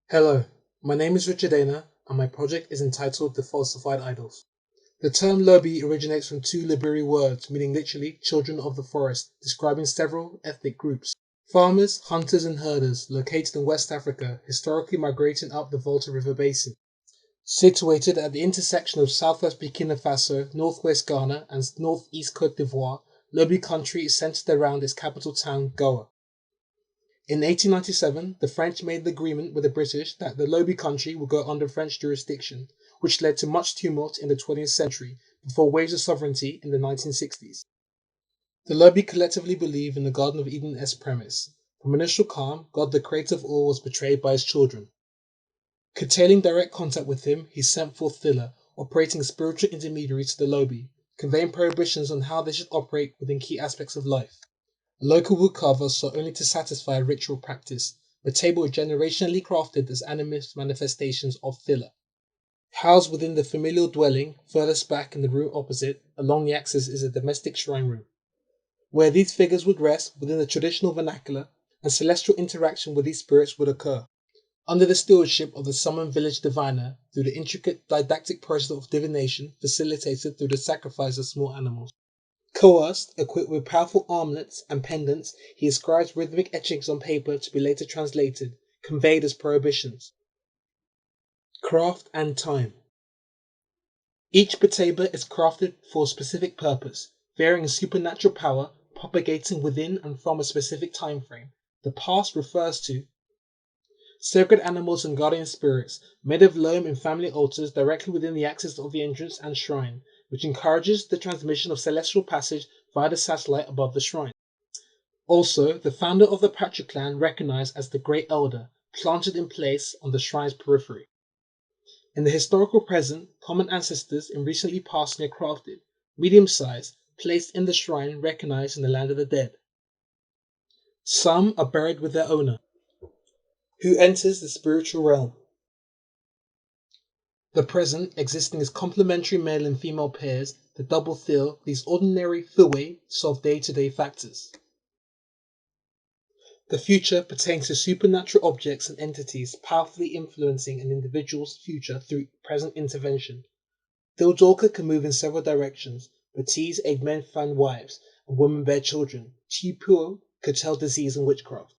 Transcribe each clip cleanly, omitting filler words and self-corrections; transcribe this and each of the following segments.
Hello, my name is Richard Aina, and my project is entitled The Falsified Idols. The term Lobi originates from two Liberi words meaning literally children of the forest, describing several ethnic groups. Farmers, hunters, and herders located in West Africa, historically migrating up the Volta River basin. Situated at the intersection of southwest Burkina Faso, northwest Ghana, and northeast Cote d'Ivoire, Lobi country is centered around its capital town, Goa. In 1897, the French made an agreement with the British that the Lobi country would go under French jurisdiction, which led to much tumult in the 20th century before waves of sovereignty in the 1960s. The Lobi collectively believe in the Garden of Eden-esque premise. From initial calm, God the creator of all was betrayed by his children. Curtailing direct contact with him, he sent forth Thila, operating as spiritual intermediary to the Lobi, conveying prohibitions on how they should operate within key aspects of life. A local woodcarver sought only to satisfy a ritual practice. The table was generationally crafted as animist manifestations of Thila. Housed within the familial dwelling, furthest back in the room opposite, along the axis is a domestic shrine room, where these figures would rest within the traditional vernacular, and celestial interaction with these spirits would occur. Under the stewardship of the summoned village diviner, through the intricate didactic process of divination facilitated through the sacrifice of small animals. Coerced, equipped with powerful armlets and pendants, he ascribes rhythmic etchings on paper to be later translated, conveyed as prohibitions. Craft and time. Each Bateba is crafted for a specific purpose, varying in supernatural power, propagating within and from a specific time frame. The past refers to sacred animals and guardian spirits, made of loam in family altars directly within the axis of the entrance and shrine, which encourages the transmission of celestial passage via the satellite above the shrine. Also, the founder of the Patra clan recognized as the Great Elder, planted in place on the shrine's periphery. In the historical present, common ancestors in recently passing are crafted, medium-sized, placed in the shrine recognized in the land of the dead. Some are buried with their owner, who enters the spiritual realm. The present, existing as complementary male and female pairs, the double thil, these ordinary thuwe solve day-to-day factors. The future pertains to supernatural objects and entities powerfully influencing an individual's future through present intervention. Thildorka can move in several directions. Batiz aid men find wives, and women bear children. Chipuo could tell disease and witchcraft.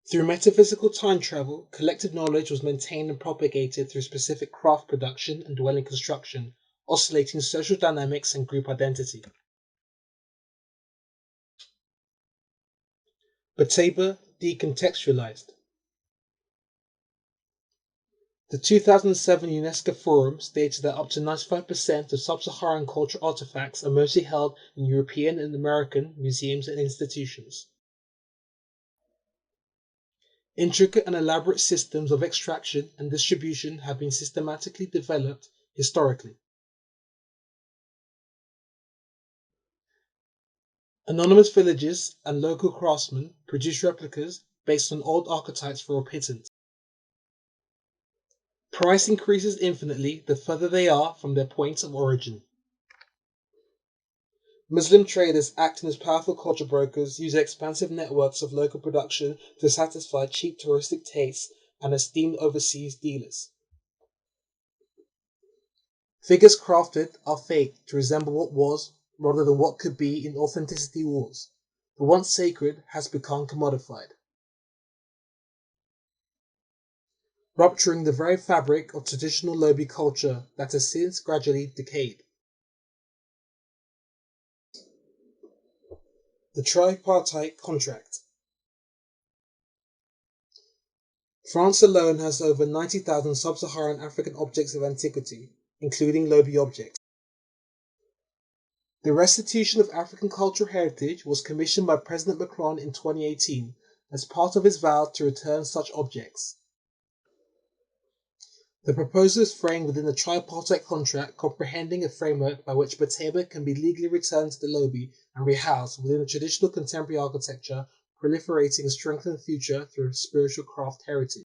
Through metaphysical time travel, collective knowledge was maintained and propagated through specific craft production and dwelling construction, oscillating social dynamics and group identity. Bateba decontextualized. The 2007 UNESCO Forum stated that up to 95% of sub-Saharan cultural artifacts are mostly held in European and American museums and institutions. Intricate and elaborate systems of extraction and distribution have been systematically developed historically. Anonymous villages and local craftsmen produce replicas based on old archetypes for a pittance. Price increases infinitely the further they are from their point of origin. Muslim traders acting as powerful culture brokers use expansive networks of local production to satisfy cheap touristic tastes and esteemed overseas dealers. Figures crafted are faked to resemble what was rather than what could be in authenticity wars. The once sacred has become commodified, rupturing the very fabric of traditional Lobi culture that has since gradually decayed. The Tripartite Contract. France alone has over 90,000 sub-Saharan African objects of antiquity, including Lobi objects. The restitution of African cultural heritage was commissioned by President Macron in 2018 as part of his vow to return such objects. The proposal is framed within the tripartite contract, comprehending a framework by which Bateba can be legally returned to the Lobi and rehoused within a traditional contemporary architecture, proliferating a strengthened future through spiritual craft heritage.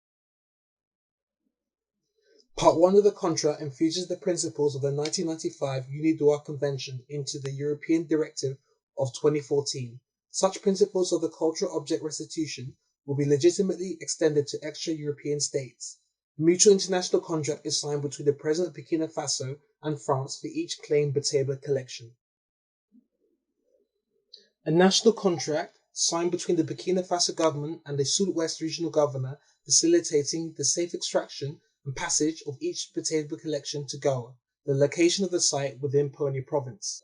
Part 1 of the contract infuses the principles of the 1995 UNIDOA Convention into the European Directive of 2014. Such principles of the cultural object restitution will be legitimately extended to extra-European states. A mutual international contract is signed between the President of Burkina Faso and France for each claimed Bateba collection. A national contract signed between the Burkina Faso government and the Sud-West regional governor facilitating the safe extraction and passage of each Bateba collection to Gawa, the location of the site within Pony province.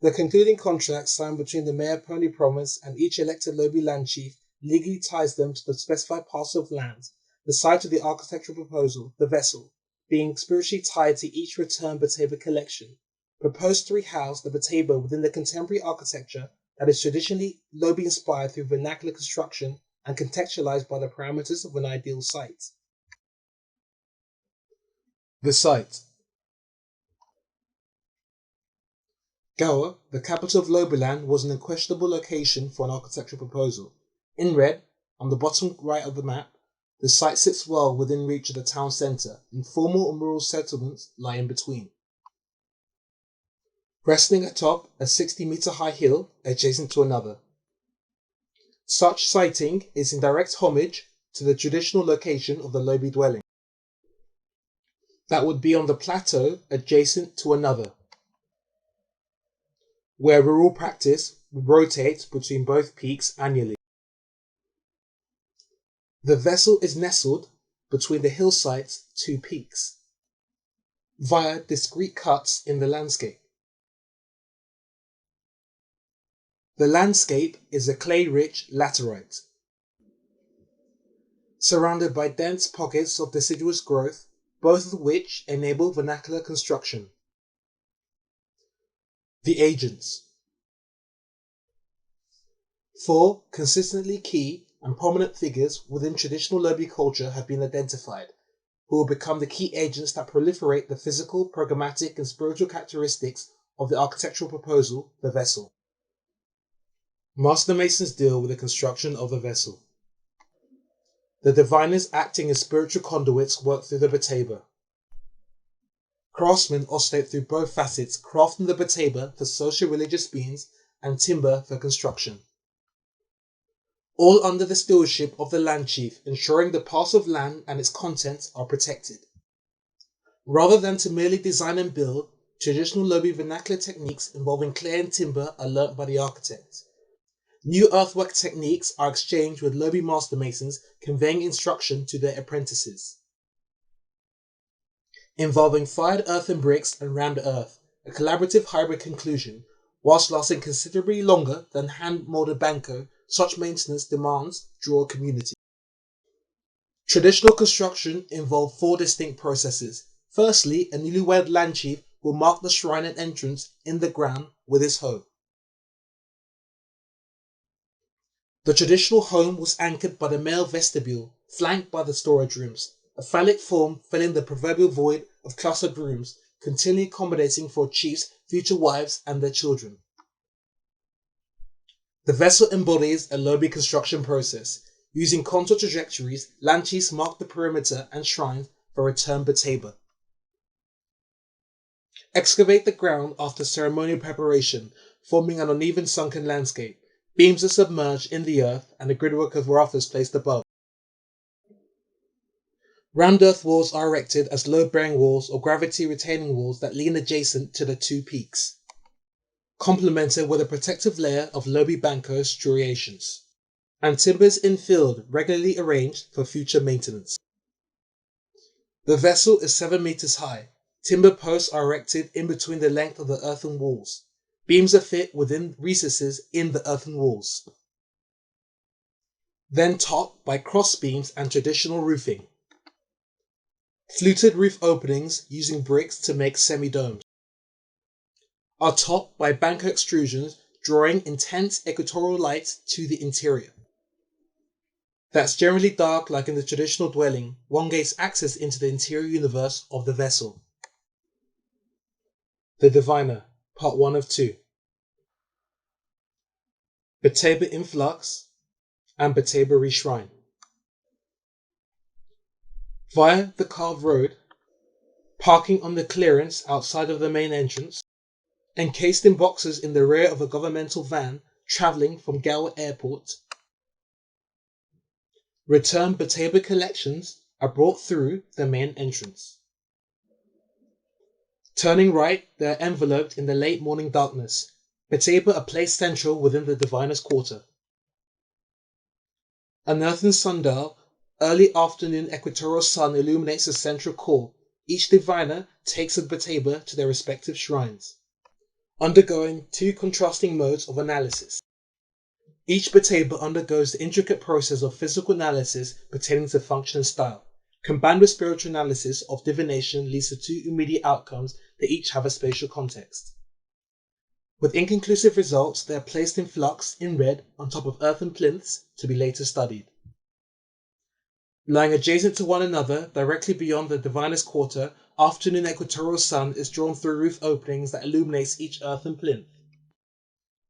The concluding contract signed between the mayor of Pony province and each elected Lobi land chief legally ties them to the specified parcel of land, the site of the architectural proposal, the vessel, being spiritually tied to each returned Bateba collection, proposed to rehouse the Bateba within the contemporary architecture that is traditionally Lobi inspired through vernacular construction and contextualized by the parameters of an ideal site. The site. Gawa, the capital of Lobiland, was an unquestionable location for an architectural proposal. In red, on the bottom right of the map, the site sits well within reach of the town centre. Informal and rural settlements lie in between. Resting atop a 60-metre high hill adjacent to another. Such siting is in direct homage to the traditional location of the Lobi dwelling. That would be on the plateau adjacent to another, where rural practice rotates between both peaks annually. The vessel is nestled between the hillside's two peaks, via discrete cuts in the landscape. The landscape is a clay-rich laterite, surrounded by dense pockets of deciduous growth, both of which enable vernacular construction. The agents. 4 consistently key and prominent figures within traditional Lobi culture have been identified, who will become the key agents that proliferate the physical, programmatic, and spiritual characteristics of the architectural proposal, the vessel. Master Masons deal with the construction of the vessel. The diviners acting as spiritual conduits work through the Bateba. Craftsmen oscillate through both facets, crafting the Bateba for socio-religious means and timber for construction. All under the stewardship of the land chief, ensuring the parcel of land and its contents are protected. Rather than to merely design and build, traditional Lobi vernacular techniques involving clay and timber are learnt by the architect. New earthwork techniques are exchanged with Lobi master masons, conveying instruction to their apprentices. Involving fired earth and bricks and rammed earth, a collaborative hybrid conclusion, whilst lasting considerably longer than hand-molded banco. Such maintenance demands draw a community. Traditional construction involved 4 distinct processes. Firstly, a newlywed land chief will mark the shrine and entrance in the ground with his hoe. The traditional home was anchored by the male vestibule, flanked by the storage rooms, a phallic form filling the proverbial void of clustered rooms, continually accommodating for a chief's future wives and their children. The vessel embodies a Lobi construction process. Using contour trajectories, land chiefs mark the perimeter and shrines for return Bateba. Excavate the ground after ceremonial preparation, forming an uneven sunken landscape. Beams are submerged in the earth and a gridwork of rafters placed above. Rammed earth walls are erected as load-bearing walls or gravity-retaining walls that lean adjacent to the 2 peaks, complemented with a protective layer of Lobi banco striations, and timbers infilled, regularly arranged for future maintenance. The vessel is 7 meters high. Timber posts are erected in between the length of the earthen walls. Beams are fit within recesses in the earthen walls, then topped by cross beams and traditional roofing. Fluted roof openings using bricks to make semi-domes are topped by banco extrusions, drawing intense equatorial light to the interior. That's generally dark like in the traditional dwelling. One gains access into the interior universe of the vessel. The Diviner, Part 1 of 2. Bateba Influx and Bateba Reshrine. Via the carved road, parking on the clearance outside of the main entrance, encased in boxes in the rear of a governmental van travelling from Gawa Airport, Returned Bataba collections are brought through the main entrance. Turning right, they are enveloped in the late morning darkness. Bataba are placed central within the diviner's quarter. Unearthing sundial, early afternoon equatorial sun illuminates the central core. Each diviner takes a Bataba to their respective shrines, undergoing two contrasting modes of analysis. Each Bataba undergoes the intricate process of physical analysis pertaining to function and style. Combined with spiritual analysis of divination leads to two immediate outcomes that each have a spatial context. With inconclusive results, they are placed in flux in red on top of earthen plinths to be later studied. Lying adjacent to one another, directly beyond the diviner's quarter, afternoon equatorial sun is drawn through roof openings that illuminates each earthen plinth.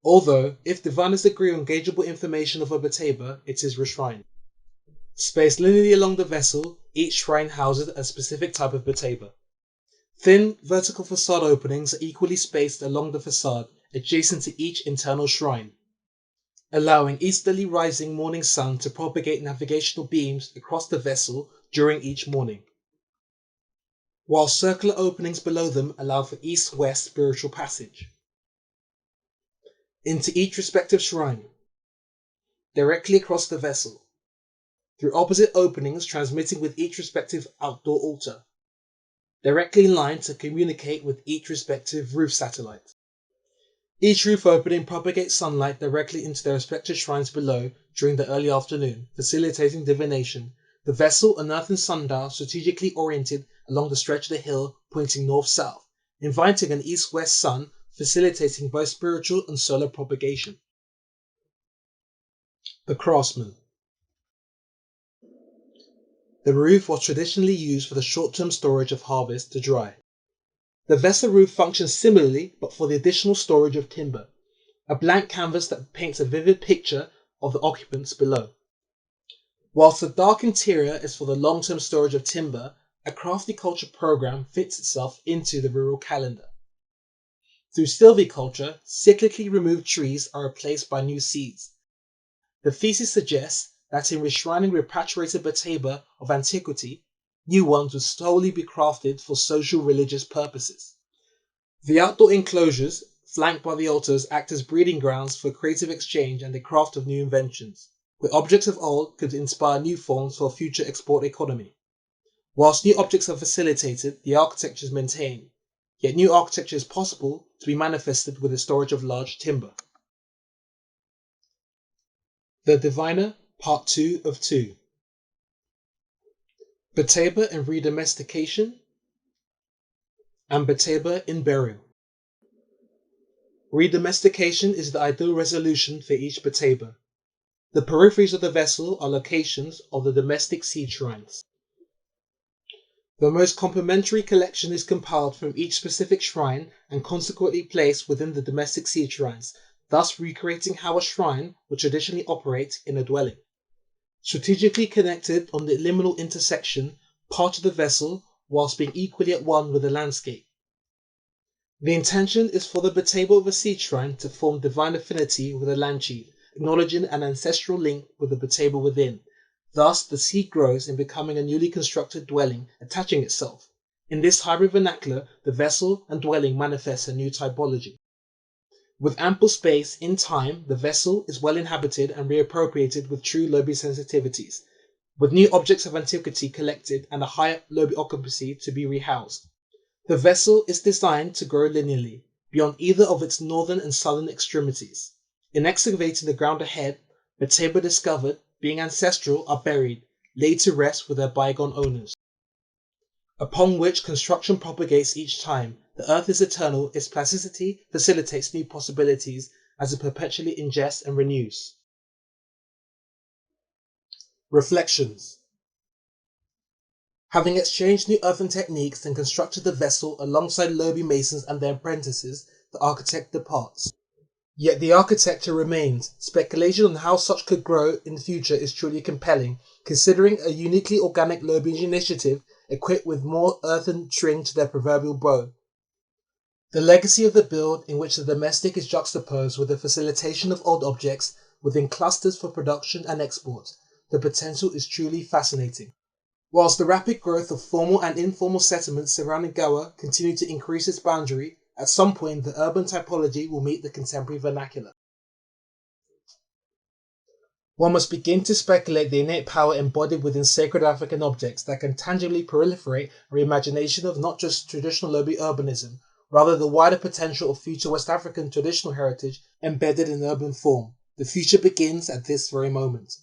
Although, if diviners agree on gaugeable information of a Bataba, it is reshrined. Spaced linearly along the vessel, each shrine houses a specific type of Bataba. Thin, vertical facade openings are equally spaced along the facade, adjacent to each internal shrine, allowing easterly rising morning sun to propagate navigational beams across the vessel during each morning, while circular openings below them allow for east-west spiritual passage into each respective shrine, directly across the vessel, through opposite openings transmitting with each respective outdoor altar, directly in line to communicate with each respective roof satellite. Each roof opening propagates sunlight directly into their respective shrines below during the early afternoon, facilitating divination. The vessel unearthing sundial strategically oriented along the stretch of the hill pointing north-south, inviting an east-west sun, facilitating both spiritual and solar propagation. The craftsman. The roof was traditionally used for the short-term storage of harvest to dry. The vessel roof functions similarly, but for the additional storage of timber, a blank canvas that paints a vivid picture of the occupants below. Whilst the dark interior is for the long-term storage of timber, a crafticulture program fits itself into the rural calendar. Through silviculture, cyclically removed trees are replaced by new seeds. The thesis suggests that in reshrining repatriated Bataba of antiquity, new ones would solely be crafted for social religious purposes. The outdoor enclosures, flanked by the altars, act as breeding grounds for creative exchange and the craft of new inventions, where objects of old could inspire new forms for a future export economy. Whilst new objects are facilitated, the architecture is maintained, yet new architecture is possible to be manifested with the storage of large timber. The Diviner, Part 2 of 2. Bataba in Redomestication and Bataba in Burial. Redomestication is the ideal resolution for each Bataba. The peripheries of the vessel are locations of the domestic seed shrines. The most complementary collection is compiled from each specific shrine and consequently placed within the domestic seed shrines, thus recreating how a shrine would traditionally operate in a dwelling. Strategically connected on the liminal intersection, part of the vessel, whilst being equally at one with the landscape. The intention is for the Bataba of a seed shrine to form divine affinity with a land chief, acknowledging an ancestral link with the Bataba within. Thus, the seed grows in becoming a newly constructed dwelling, attaching itself. In this hybrid vernacular, the vessel and dwelling manifest a new typology. With ample space, in time, the vessel is well inhabited and reappropriated with true Lobi sensitivities, with new objects of antiquity collected and a higher Lobi occupancy to be rehoused. The vessel is designed to grow linearly, beyond either of its northern and southern extremities. In excavating the ground ahead, Bataba discovered, being ancestral, are buried, laid to rest with their bygone owners. Upon which construction propagates each time. The earth is eternal, its plasticity facilitates new possibilities as it perpetually ingests and renews. Reflections. Having exchanged new earthen techniques and constructed the vessel alongside Lobi masons and their apprentices, the architect departs. Yet the architecture remains. Speculation on how such could grow in the future is truly compelling, considering a uniquely organic Lobi initiative equipped with more earthen string to their proverbial bow. The legacy of the build, in which the domestic is juxtaposed with the facilitation of old objects within clusters for production and export, the potential is truly fascinating. Whilst the rapid growth of formal and informal settlements surrounding Goa continue to increase its boundary, at some point the urban typology will meet the contemporary vernacular. One must begin to speculate the innate power embodied within sacred African objects that can tangibly proliferate a reimagination of not just traditional Lobi urbanism, rather the wider potential of future West African traditional heritage embedded in urban form. The future begins at this very moment.